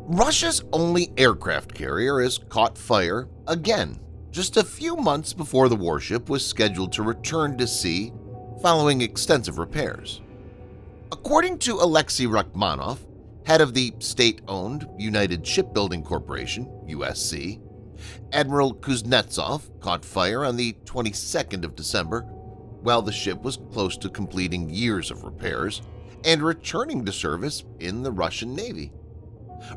Russia's only aircraft carrier has caught fire again, just a few months before the warship was scheduled to return to sea following extensive repairs. According to Alexei Rachmanov, head of the state-owned United Shipbuilding Corporation (USC), Admiral Kuznetsov caught fire on the 22nd of December while the ship was close to completing years of repairs and returning to service in the Russian Navy.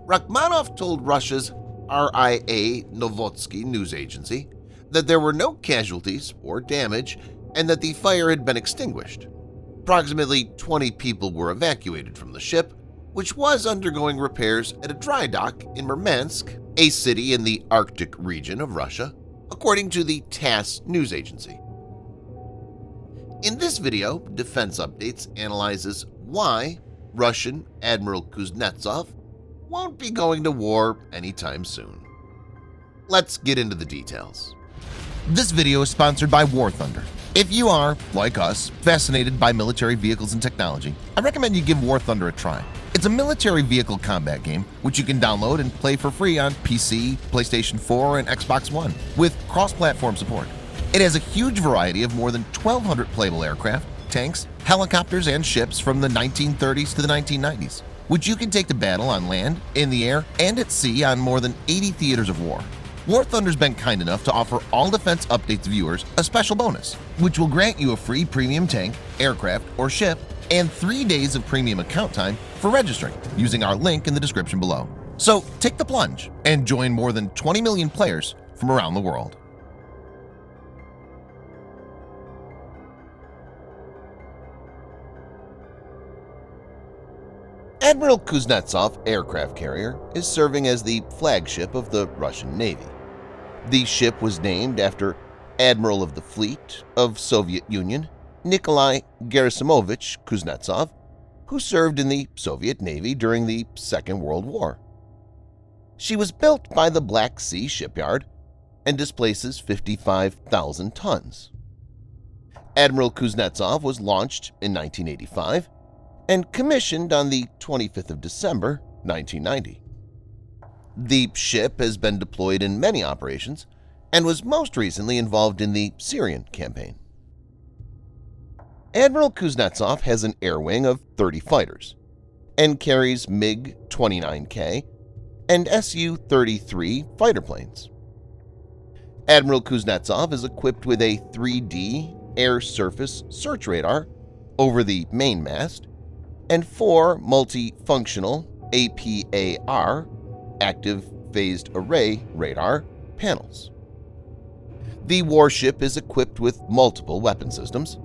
Rachmanov told Russia's RIA Novotsky news agency that there were no casualties or damage and that the fire had been extinguished. Approximately 20 people were evacuated from the ship, which was undergoing repairs at a dry dock in Murmansk, a city in the Arctic region of Russia, according to the TASS news agency. In this video, Defense Updates analyzes why Russian Admiral Kuznetsov won't be going to war anytime soon. Let's get into the details. This video is sponsored by War Thunder. If you are, like us, fascinated by military vehicles and technology, I recommend you give War Thunder a try. It's a military vehicle combat game which you can download and play for free on PC, PlayStation 4, and Xbox One with cross-platform support. It has a huge variety of more than 1,200 playable aircraft, tanks, helicopters, and ships from the 1930s to the 1990s, which you can take to battle on land, in the air, and at sea on more than 80 theaters of war. War Thunder's been kind enough to offer all Defense Updates viewers a special bonus, which will grant you a free premium tank, aircraft, or ship, and 3 days of premium account time for registering using our link in the description below. So take the plunge and join more than 20 million players from around the world. Admiral Kuznetsov aircraft carrier is serving as the flagship of the Russian Navy. The ship was named after Admiral of the Fleet of Soviet Union Nikolai Gerasimovich Kuznetsov, who served in the Soviet Navy during the Second World War. She was built by the Black Sea Shipyard and displaces 55,000 tons. Admiral Kuznetsov was launched in 1985 and commissioned on the 25th of December, 1990. The ship has been deployed in many operations and was most recently involved in the Syrian campaign. Admiral Kuznetsov has an air wing of 30 fighters and carries MiG-29K and Su-33 fighter planes. Admiral Kuznetsov is equipped with a 3D air-surface search radar over the main mast and 4 multi-functional APAR active phased array radar panels. The warship is equipped with multiple weapon systems,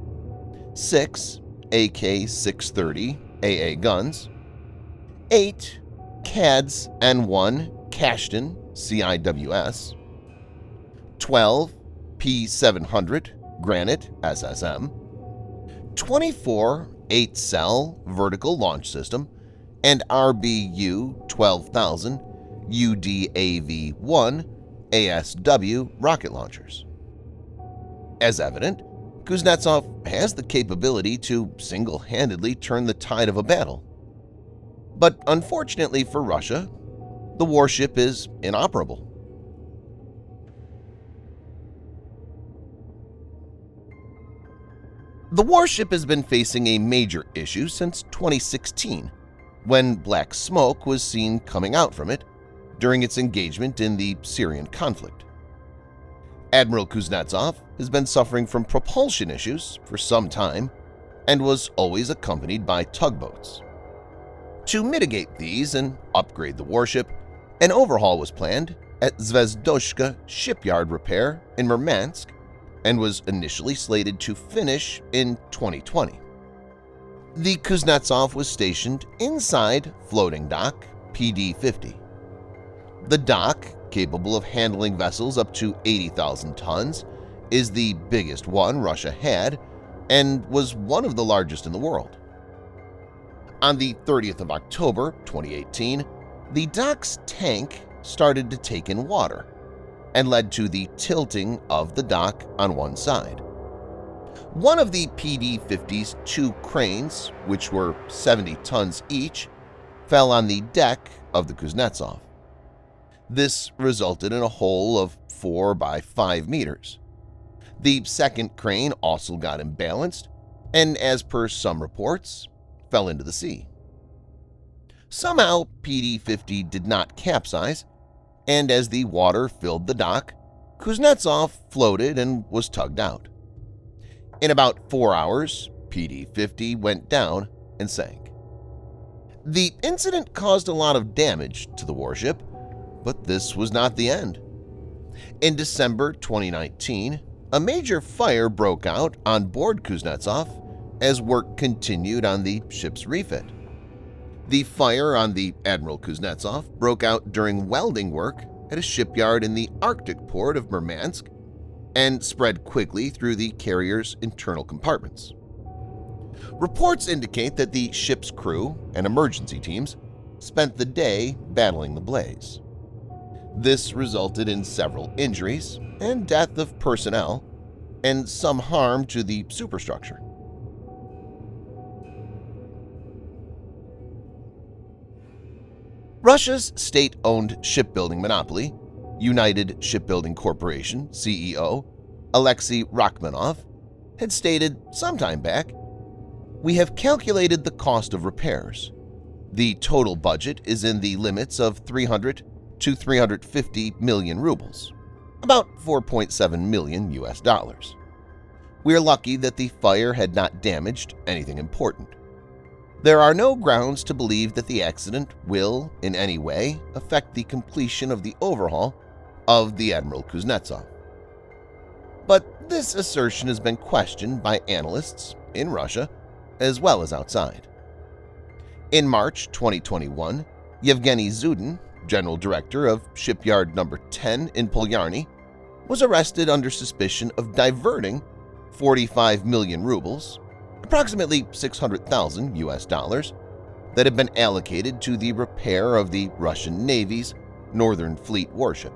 6 AK-630 AA guns, 8 CADS N1 Kashtan CIWS, 12 P700 Granite SSM, 24 8-cell vertical launch system, and RBU-12,000 UDAV-1 ASW rocket launchers. As evident, Kuznetsov has the capability to single-handedly turn the tide of a battle. But unfortunately for Russia, the warship is inoperable. The warship has been facing a major issue since 2016, when black smoke was seen coming out from it during its engagement in the Syrian conflict. Admiral Kuznetsov has been suffering from propulsion issues for some time and was always accompanied by tugboats. To mitigate these and upgrade the warship, an overhaul was planned at Zvezdochka Shipyard Repair in Murmansk and was initially slated to finish in 2020. The Kuznetsov was stationed inside Floating Dock PD-50. The dock, capable of handling vessels up to 80,000 tons, is the biggest one Russia had and was one of the largest in the world. On the 30th of October 2018, the dock's tank started to take in water and led to the tilting of the dock on one side. One of the PD-50's 2 cranes, which were 70 tons each, fell on the deck of the Kuznetsov. This resulted in a hole of 4 by 5 meters. The second crane also got imbalanced and, as per some reports, fell into the sea. Somehow, PD-50 did not capsize, and as the water filled the dock, Kuznetsov floated and was tugged out. In about 4 hours, PD-50 went down and sank. The incident caused a lot of damage to the warship, but this was not the end. In December 2019, a major fire broke out on board Kuznetsov as work continued on the ship's refit. The fire on the Admiral Kuznetsov broke out during welding work at a shipyard in the Arctic port of Murmansk and spread quickly through the carrier's internal compartments. Reports indicate that the ship's crew and emergency teams spent the day battling the blaze. This resulted in several injuries and death of personnel and some harm to the superstructure. Russia's state-owned shipbuilding monopoly, United Shipbuilding Corporation CEO Alexei Rachmanov, had stated some time back, "We have calculated the cost of repairs. The total budget is in the limits of 300 to 350 million rubles, about 4.7 million US dollars. We are lucky that the fire had not damaged anything important. There are no grounds to believe that the accident will, in any way, affect the completion of the overhaul of the Admiral Kuznetsov." But this assertion has been questioned by analysts in Russia as well as outside. In March 2021, Yevgeny Zudin, General Director of Shipyard No. 10 in Polyarny, was arrested under suspicion of diverting 45 million rubles, approximately 600,000 US dollars, that had been allocated to the repair of the Russian Navy's Northern Fleet warship.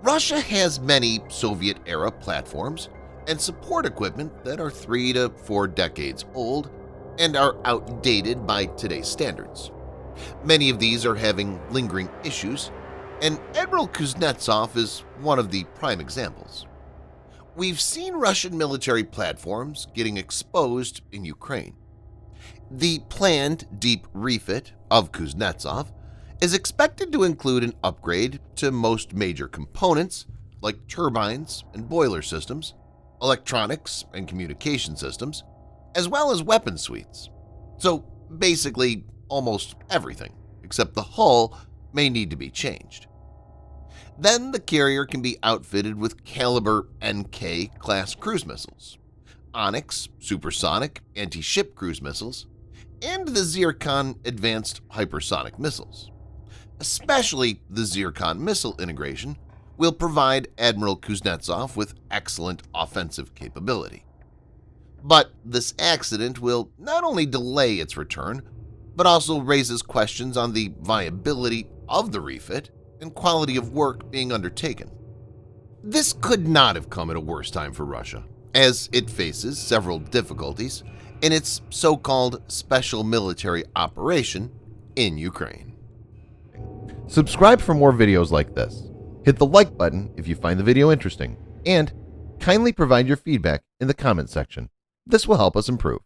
Russia has many Soviet-era platforms and support equipment that are 3 to 4 decades old and are outdated by today's standards. Many of these are having lingering issues, and Admiral Kuznetsov is one of the prime examples. We've seen Russian military platforms getting exposed in Ukraine. The planned deep refit of Kuznetsov is expected to include an upgrade to most major components like turbines and boiler systems, electronics and communication systems, as well as weapon suites. So basically almost everything, except the hull may need to be changed. Then the carrier can be outfitted with Caliber NK-class cruise missiles, Onyx supersonic anti-ship cruise missiles, and the Zircon advanced hypersonic missiles. Especially the Zircon missile integration will provide Admiral Kuznetsov with excellent offensive capability. But this accident will not only delay its return, but also raises questions on the viability of the refit and quality of work being undertaken. This could not have come at a worse time for Russia, as it faces several difficulties in its so-called special military operation in Ukraine. Subscribe for more videos like this. Hit the like button if you find the video interesting, and kindly provide your feedback in the comment section. This will help us improve.